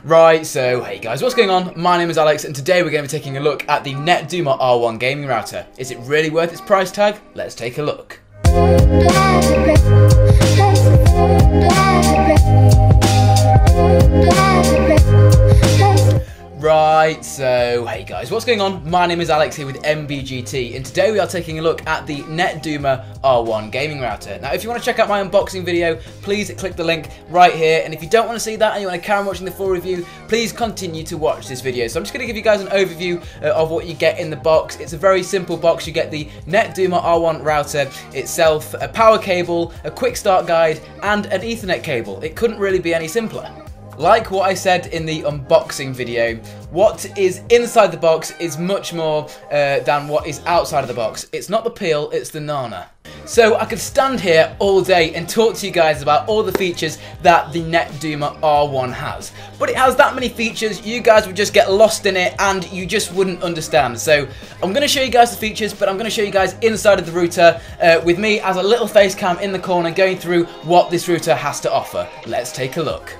Right, so hey guys, what's going on? My name is Alex and today we're going to be taking a look at the Netduma R1 gaming router. Is it really worth its price tag? Let's take a look. Right, so hey guys, what's going on? My name is Alex here with MBGT and today we are taking a look at the Netduma R1 gaming router. Now if you want to check out my unboxing video, please click the link right here, and if you don't want to see that and you want to carry on watching the full review, please continue to watch this video. So I'm just going to give you guys an overview of what you get in the box. It's a very simple box. You get the Netduma R1 router itself, a power cable, a quick start guide and an Ethernet cable. It couldn't really be any simpler. Like what I said in the unboxing video, what is inside the box is much more than what is outside of the box. It's not the peel, it's the nana. So I could stand here all day and talk to you guys about all the features that the Netduma R1 has. But it has that many features, you guys would just get lost in it and you just wouldn't understand. So I'm going to show you guys the features, but I'm going to show you guys inside of the router with me as a little face cam in the corner going through what this router has to offer. Let's take a look.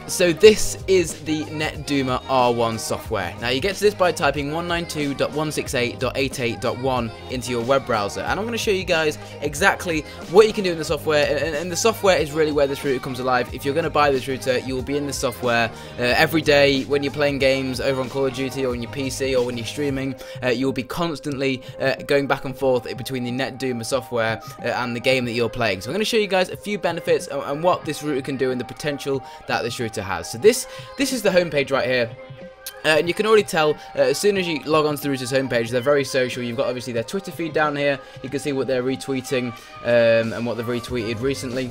So this is the Netduma R1 software. Now you get to this by typing 192.168.88.1 into your web browser, and I'm going to show you guys exactly what you can do in the software, and the software is really where this router comes alive. If you're going to buy this router, you will be in the software every day when you're playing games over on Call of Duty or on your PC or when you're streaming. You will be constantly going back and forth between the Netduma software and the game that you're playing. So I'm going to show you guys a few benefits and what this router can do and the potential that this router has. So this is the homepage right here. And you can already tell as soon as you log on to the router's homepage, they're very social. You've got obviously their Twitter feed down here. You can see what they're retweeting and what they've retweeted recently.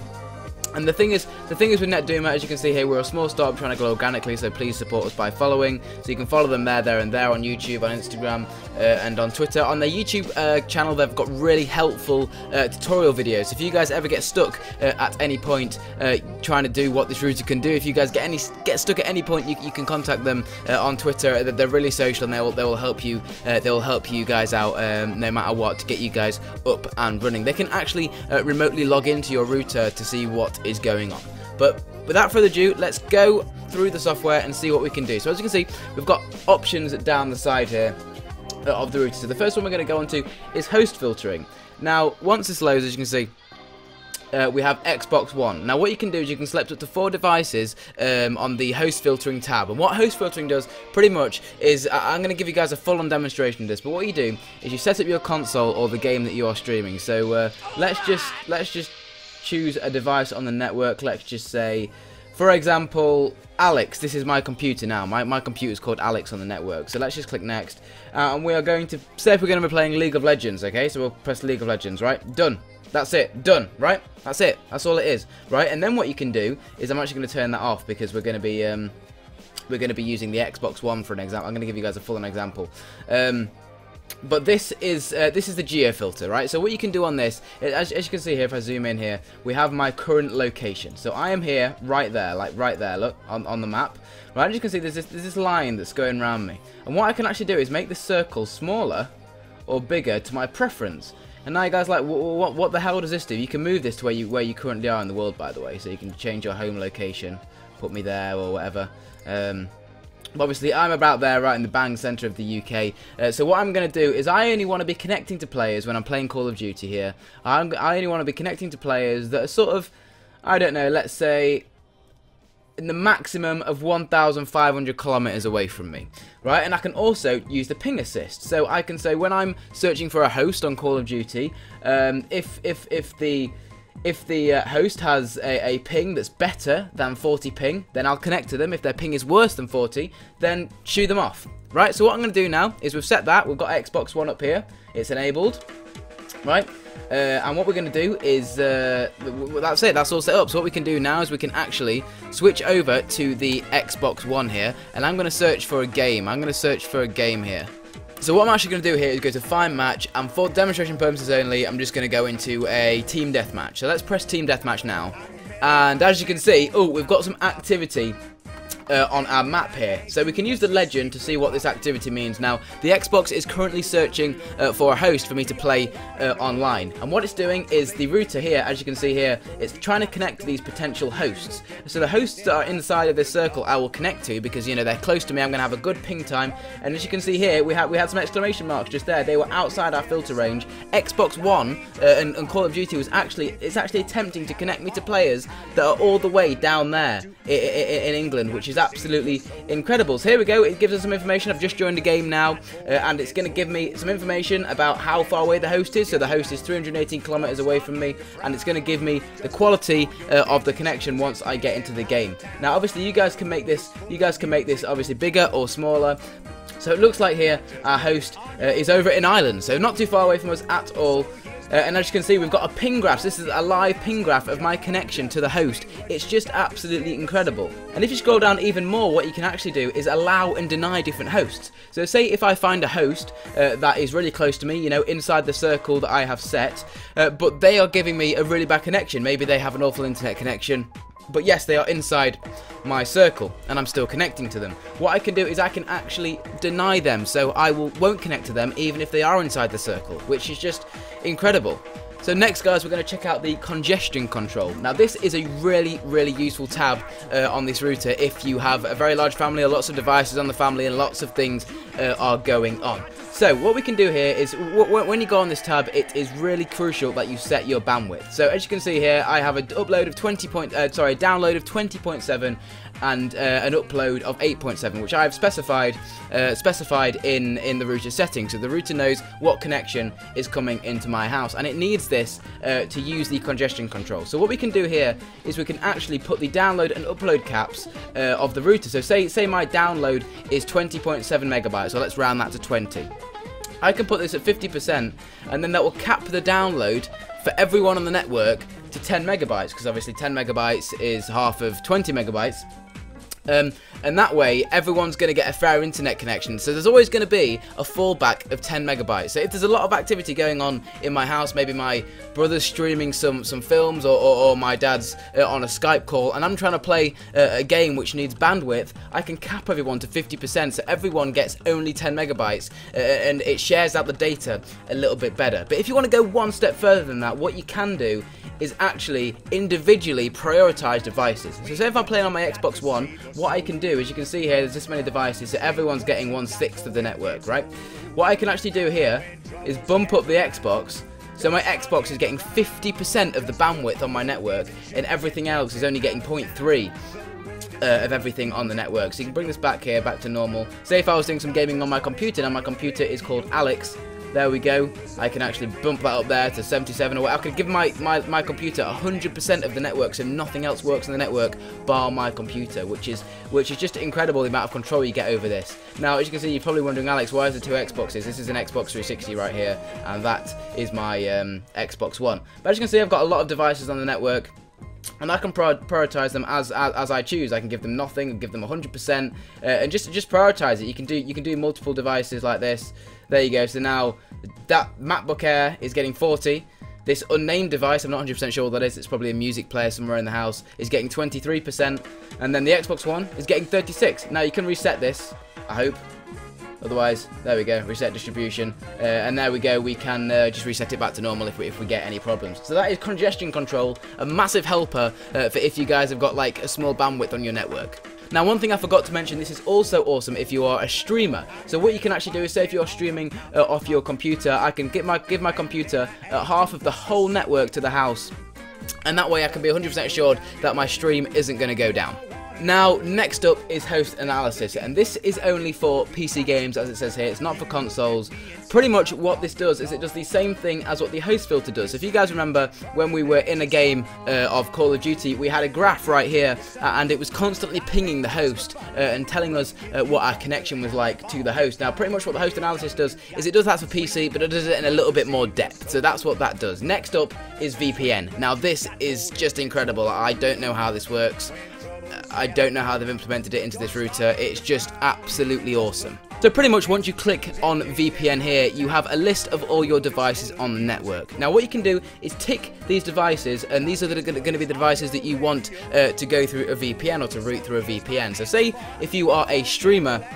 And the thing is with Netduma, as you can see here, we're a small startup trying to grow organically, so please support us by following. So you can follow them there and there on YouTube, on Instagram, and on Twitter. On their YouTube channel, they've got really helpful tutorial videos. If you guys ever get stuck at any point trying to do what this router can do, if you guys get stuck at any point, you can contact them on Twitter. They're really social and they will help you. They will help you guys out no matter what to get you guys up and running. They can actually remotely log into your router to see what is going on. But without further ado, let's go through the software and see what we can do. So as you can see, we've got options down the side here of the router. So the first one we're going to go on to is host filtering. Now once this loads, as you can see, we have Xbox One. Now what you can do is you can select up to 4 devices on the host filtering tab, and what host filtering does pretty much is, I'm going to give you guys a full-on demonstration of this, but what you do is you set up your console or the game that you are streaming. So let's just choose a device on the network. Let's just say, for example, Alex. This is my computer now. My computer is called Alex on the network. So let's just click next, and we are going to say if we're going to be playing League of Legends. Okay, so we'll press League of Legends. Right, done. That's it, done. Right, that's it. That's all it is. Right, and then what you can do is, I'm actually going to turn that off because we're going to be using the Xbox One for an example. I'm going to give you guys a full-on example. But this is the Geofilter, right? So what you can do on this, as you can see here, if I zoom in here, we have my current location. So I am here, right there, like right there, look, on the map. Right, as you can see, there's this line that's going around me. And what I can actually do is make this circle smaller or bigger to my preference. And now you guys are like, what the hell does this do? You can move this to where you currently are in the world, by the way. So you can change your home location, put me there or whatever. But obviously I'm about there, right in the bang centre of the UK. So what I'm going to do is, I only want to be connecting to players when I'm playing Call of Duty here. I only want to be connecting to players that are sort of, I don't know, let's say in the maximum of 1,500 kilometers away from me, right? And I can also use the ping assist. So I can say when I'm searching for a host on Call of Duty, if the host has a ping that's better than 40 ping, then I'll connect to them. If their ping is worse than 40, then shoo them off. Right, so what I'm going to do now is we've set that. We've got Xbox One up here. It's enabled. Right, and what we're going to do is, that's it. That's all set up. So what we can do now is we can actually switch over to the Xbox One here, and I'm going to search for a game. I'm going to search for a game here. So what I'm actually going to do here is go to Find Match, and for demonstration purposes only, I'm just going to go into a Team Deathmatch. So let's press Team Deathmatch now. And as you can see, oh, we've got some activity on our map here. So we can use the legend to see what this activity means. Now, the Xbox is currently searching for a host for me to play online. And what it's doing is the router here, as you can see here, it's trying to connect these potential hosts. So the hosts that are inside of this circle I will connect to because, you know, they're close to me. I'm going to have a good ping time. And as you can see here, we had some exclamation marks just there. They were outside our filter range. Xbox One and Call of Duty was actually attempting to connect me to players that are all the way down there in England, which is absolutely incredible. So here we go. It gives us some information. I've just joined the game now, and it's going to give me some information about how far away the host is. So the host is 318 kilometers away from me, and it's going to give me the quality of the connection once I get into the game. Now, obviously, you guys can make this. Obviously bigger or smaller. So it looks like here our host is over in Ireland, so not too far away from us at all. And as you can see, we've got a ping graph. This is a live ping graph of my connection to the host. It's just absolutely incredible. And if you scroll down even more, what you can actually do is allow and deny different hosts. So say if I find a host that is really close to me, you know, inside the circle that I have set, but they are giving me a really bad connection. Maybe they have an awful internet connection. But yes, they are inside my circle, and I'm still connecting to them. What I can do is I can actually deny them, so I won't connect to them even if they are inside the circle, which is just incredible. So next, guys, we're going to check out the Congestion Control. Now, this is a really, really useful tab on this router if you have a very large family or lots of devices on the family and lots of things are going on. So what we can do here is, when you go on this tab, it is really crucial that you set your bandwidth. So as you can see here, I have a download of 20.7 and an upload of 8.7, which I have specified in the router settings. So the router knows what connection is coming into my house, and it needs this to use the congestion control. So what we can do here is we can actually put the download and upload caps of the router. So say my download is 20.7 megabytes, so let's round that to 20. I can put this at 50%, and then that will cap the download for everyone on the network to 10 megabytes, because obviously 10 megabytes is half of 20 megabytes. And that way everyone's going to get a fair internet connection, so there's always going to be a fallback of 10 megabytes. So if there's a lot of activity going on in my house, maybe my brother's streaming some films, or my dad's on a Skype call, and I'm trying to play a game which needs bandwidth, I can cap everyone to 50%, so everyone gets only 10 megabytes, and it shares out the data a little bit better. But if you want to go one step further than that, what you can do is actually individually prioritize devices. So say if I'm playing on my Xbox One, what I can do, as you can see here, there's this many devices, so everyone's getting 1/6 of the network, right? What I can actually do here is bump up the Xbox, so my Xbox is getting 50% of the bandwidth on my network, and everything else is only getting 0.3 of everything on the network. So you can bring this back here, back to normal. Say if I was doing some gaming on my computer, now my computer is called Alex. There we go. I can actually bump that up there to 77, or I could give my computer 100% of the network, so nothing else works on the network bar my computer, which is just incredible, the amount of control you get over this. Now, as you can see, you're probably wondering, Alex, why is there two Xboxes? This is an Xbox 360 right here, and that is my Xbox One. But as you can see, I've got a lot of devices on the network, and I can prioritize them as I choose. I can give them nothing, give them 100%, and just prioritize it. You can do multiple devices like this. There you go. So now that MacBook Air is getting 40. This unnamed device, I'm not 100% sure what that is. It's probably a music player somewhere in the house. Is getting 23%, and then the Xbox One is getting 36. Now you can reset this, I hope. Otherwise, there we go, reset distribution, and there we go, we can just reset it back to normal if we get any problems. So that is Congestion Control, a massive helper for if you guys have got like a small bandwidth on your network. Now, one thing I forgot to mention, this is also awesome if you are a streamer. So what you can actually do is, say if you're streaming off your computer, I can give my computer half of the whole network to the house, and that way I can be 100% assured that my stream isn't going to go down. Now, next up is host analysis, and this is only for PC games, as it says here. It's not for consoles. Pretty much what this does is it does the same thing as what the host filter does. If you guys remember when we were in a game of Call of Duty, we had a graph right here, and it was constantly pinging the host and telling us what our connection was like to the host. Now, pretty much what the host analysis does is it does that for PC, but it does it in a little bit more depth. So that's what that does. Next up is VPN. Now, this is just incredible. I don't know how this works. I don't know how they've implemented it into this router. It's just absolutely awesome. So pretty much once you click on VPN here, you have a list of all your devices on the network. Now what you can do is tick these devices, and these are going to be the devices that you want to go through a VPN or to route through a VPN. So say if you are a streamer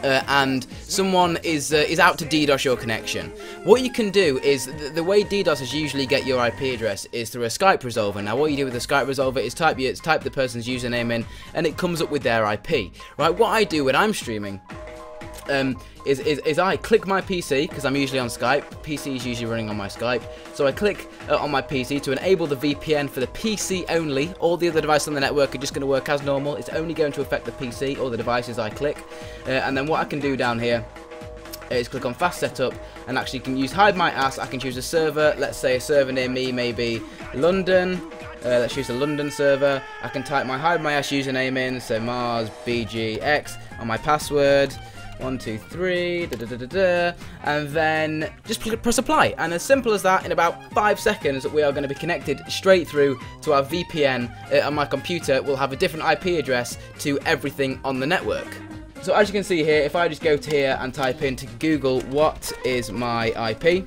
and someone is out to DDoS your connection, what you can do is, the way DDoSers usually get your IP address is through a Skype resolver. Now what you do with a Skype resolver is type the person's username in, and it comes up with their IP. Right, what I do when I'm streaming is I click my PC, because I'm usually on Skype. PC is usually running on my Skype, so I click on my PC to enable the VPN for the PC only. All the other devices on the network are just going to work as normal. It's only going to affect the PC or the devices I click. And then what I can do down here is click on fast setup, and actually can use hide my ass. I can choose a server. Let's say a server near me, maybe London. Let's choose a London server. I can type my hide my ass username in, so Mars BGX on my password. 1, 2, 3, and then just press apply, and as simple as that, in about 5 seconds we are going to be connected straight through to our VPN, and my computer will have a different IP address to everything on the network. So as you can see here, if I just go to here and type into Google what is my IP,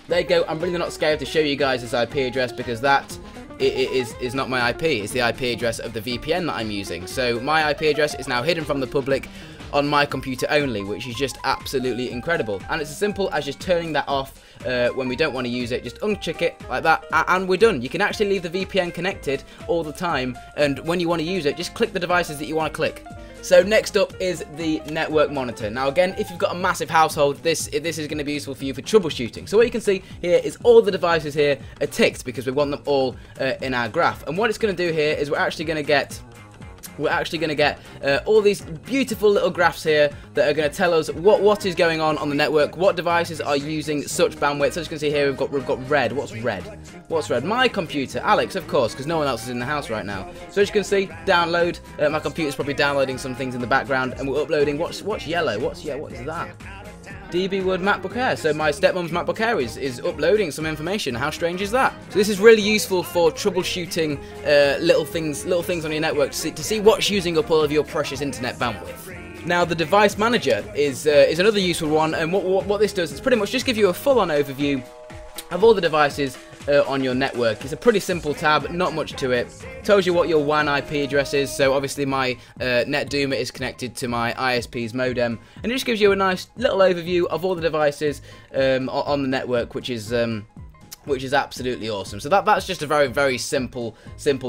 there you go. I'm really not scared to show you guys this IP address, because that is not my IP. It's the IP address of the VPN that I'm using. So my IP address is now hidden from the public on my computer only, which is just absolutely incredible. And it's as simple as just turning that off when we don't want to use it. Just uncheck it like that, and we're done. You can actually leave the VPN connected all the time, and when you want to use it, just click the devices that you want to click. So next up is the network monitor. Now again, if you've got a massive household, this is going to be useful for you for troubleshooting. So what you can see here is all the devices here are ticked, because we want them all in our graph. And what it's going to do here is we're actually going to get all these beautiful little graphs here that are going to tell us what is going on the network, what devices are using such bandwidth. So as you can see here, we've got red. What's red? What's red? My computer, Alex, of course, because no one else is in the house right now. So as you can see, download. My computer's probably downloading some things in the background, and we're uploading. What's yellow? What is that? DB Wood MacBook Air. So my stepmom's MacBook Air is uploading some information. How strange is that? So this is really useful for troubleshooting little things on your network to see what's using up all of your precious internet bandwidth. Now the device manager is another useful one, and what this does is pretty much just give you a full-on overview of all the devices on your network. It's a pretty simple tab, not much to it. Tells you what your WAN IP address is, so obviously my Netduma is connected to my ISP's modem, and it just gives you a nice little overview of all the devices on the network, which is absolutely awesome. So that's just a very, very simple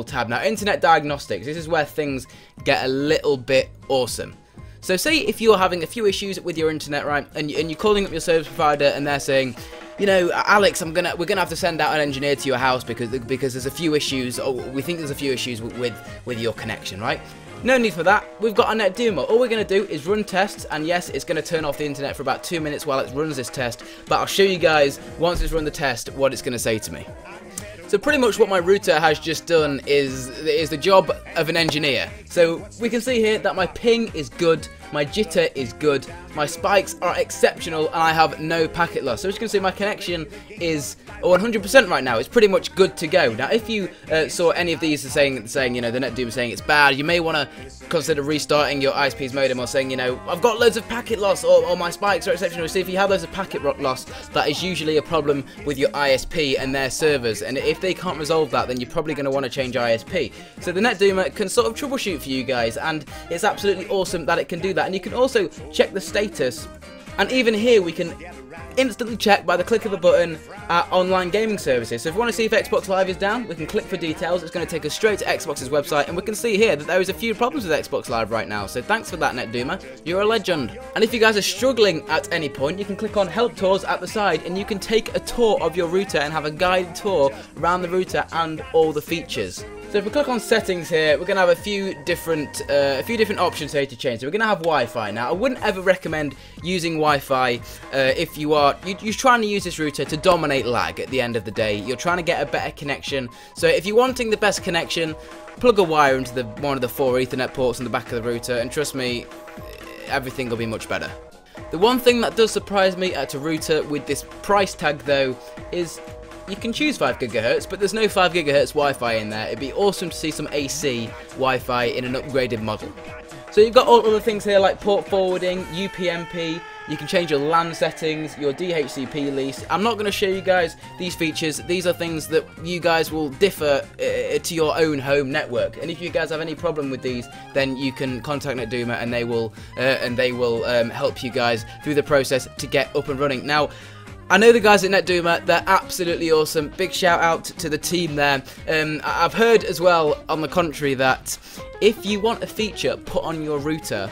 tab. Now Internet Diagnostics, this is where things get a little bit awesome. So say if you're having a few issues with your internet, right, and you're calling up your service provider, and they're saying, you know, Alex, we're gonna have to send out an engineer to your house because there's a few issues, or we think there's a few issues with your connection, right? No need for that. We've got a Netduma. All we're going to do is run tests, and yes, it's going to turn off the internet for about 2 minutes while it runs this test, but I'll show you guys, once it's run the test, what it's going to say to me. So pretty much what my router has just done is the job of an engineer. So we can see here that my ping is good, my jitter is good, my spikes are exceptional, and I have no packet loss. So as you can see, my connection is 100% right now. It's pretty much good to go. Now if you saw any of these saying, you know, the Netduma saying it's bad, you may want to consider restarting your ISP's modem, or saying, you know, I've got loads of packet loss, or my spikes are exceptional. See, if you have loads of packet loss, that is usually a problem with your ISP and their servers, and if they can't resolve that, then you're probably going to want to change ISP. So the Netduma can sort of troubleshoot for you guys, and it's absolutely awesome that it can do that. And you can also check the status, and even here we can instantly check by the click of a button our online gaming services. So if we want to see if Xbox Live is down, we can click for details. It's going to take us straight to Xbox's website, and we can see here that there is a few problems with Xbox Live right now. So thanks for that, Netduma. You're a legend. And if you guys are struggling at any point, you can click on Help Tours at the side, and you can take a tour of your router and have a guided tour around the router and all the features. So if we click on settings here, we're going to have a few different options here to change. So we're going to have Wi-Fi. Now I wouldn't ever recommend using Wi-Fi if you're trying to use this router to dominate lag at the end of the day. You're trying to get a better connection. So if you're wanting the best connection, plug a wire into one of the 4 Ethernet ports in the back of the router, and trust me, everything will be much better. The one thing that does surprise me at a router with this price tag though is you can choose 5 GHz, but there's no 5 GHz Wi-Fi in there. It'd be awesome to see some AC Wi-Fi in an upgraded model. So you've got all other things here like port forwarding, UPnP, you can change your LAN settings, your DHCP lease. I'm not going to show you guys these features. These are things that you guys will differ to your own home network. And if you guys have any problem with these, then you can contact Netduma and they will help you guys through the process to get up and running. Now, I know the guys at Netduma, they're absolutely awesome. Big shout out to the team there. I've heard as well, on the contrary, that if you want a feature put on your router,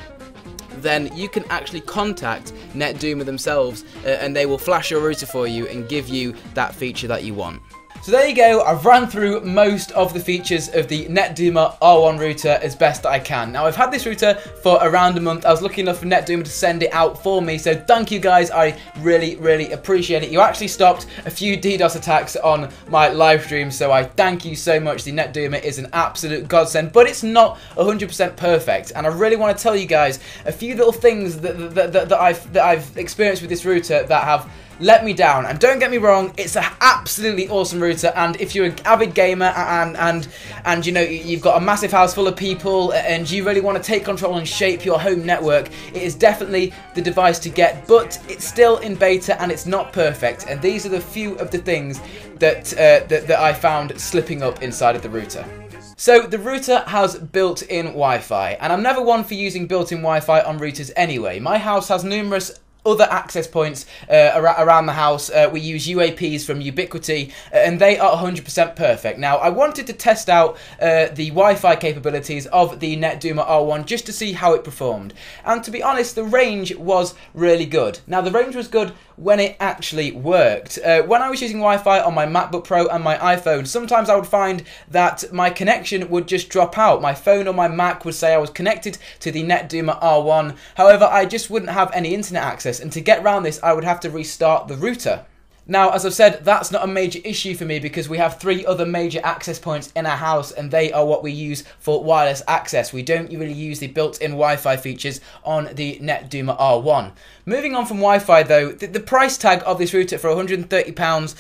then you can actually contact Netduma themselves and they will flash your router for you and give you that feature that you want. So there you go, I've ran through most of the features of the Netduma R1 router as best I can. Now I've had this router for around a month. I was lucky enough for Netduma to send it out for me, so thank you guys, I really appreciate it. You actually stopped a few DDoS attacks on my live stream, so I thank you so much. The Netduma is an absolute godsend, but it's not 100% perfect, and I really want to tell you guys a few little things that I've experienced with this router that have let me down. And don't get me wrong, it's an absolutely awesome router, and if you're an avid gamer and you know you've got a massive house full of people and you really want to take control and shape your home network, it is definitely the device to get, but it's still in beta and it's not perfect, and these are the few of the things that I found slipping up inside of the router. So the router has built-in Wi-Fi, and I'm never one for using built-in Wi-Fi on routers anyway. My house has numerous other access points around the house. We use UAPs from Ubiquiti, and they are 100% perfect. Now, I wanted to test out the Wi-Fi capabilities of the Netduma R1 just to see how it performed. And to be honest, the range was really good. Now, the range was good when it actually worked. When I was using Wi-Fi on my MacBook Pro and my iPhone, sometimes I would find that my connection would just drop out. My phone or my Mac would say I was connected to the Netduma R1. However, I just wouldn't have any internet access, and to get around this, I would have to restart the router. Now, as I've said, that's not a major issue for me because we have 3 other major access points in our house, and they are what we use for wireless access. We don't really use the built-in Wi-Fi features on the Netduma R1. Moving on from Wi-Fi though, the price tag of this router for £130,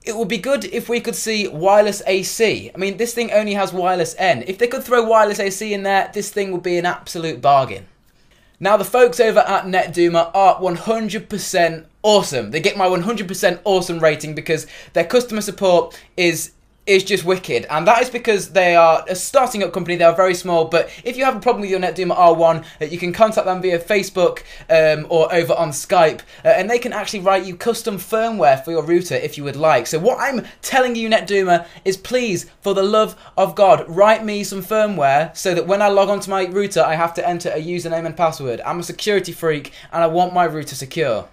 it would be good if we could see wireless AC. I mean, this thing only has wireless N. If they could throw wireless AC in there, this thing would be an absolute bargain. Now, the folks over at Netduma are 100% awesome. They get my 100% awesome rating because their customer support is just wicked, and that is because they are a starting up company. They are very small, but if you have a problem with your Netduma R1, you can contact them via Facebook or over on Skype, and they can actually write you custom firmware for your router if you would like. So what I'm telling you, Netduma, is please, for the love of God, write me some firmware so that when I log onto my router, I have to enter a username and password. I'm a security freak, and I want my router secure.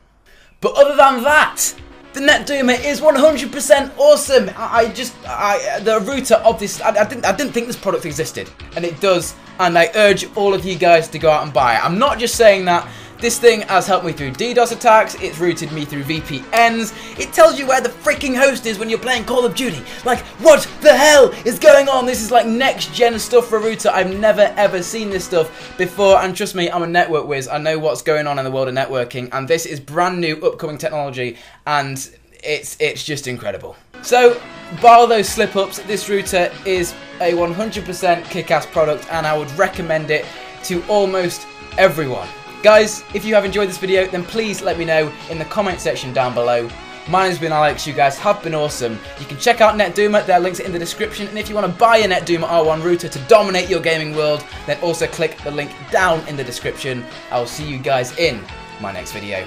But other than that, the Netduma is 100% awesome. The router of this, I didn't think this product existed, and it does, and I urge all of you guys to go out and buy it. I'm not just saying that. This thing has helped me through DDoS attacks, it's routed me through VPNs, it tells you where the freaking host is when you're playing Call of Duty. Like, what the hell is going on? This is like next gen stuff for a router. I've never ever seen this stuff before, and trust me, I'm a network whiz. I know what's going on in the world of networking, and this is brand new upcoming technology, and it's just incredible. So, bar those slip-ups, this router is a 100% kick-ass product, and I would recommend it to almost everyone. Guys, if you have enjoyed this video, then please let me know in the comment section down below. My name's been Alex, you guys have been awesome. You can check out Netduma, their links are in the description, and if you want to buy a Netduma R1 router to dominate your gaming world, then also click the link down in the description. I will see you guys in my next video.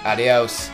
Adios.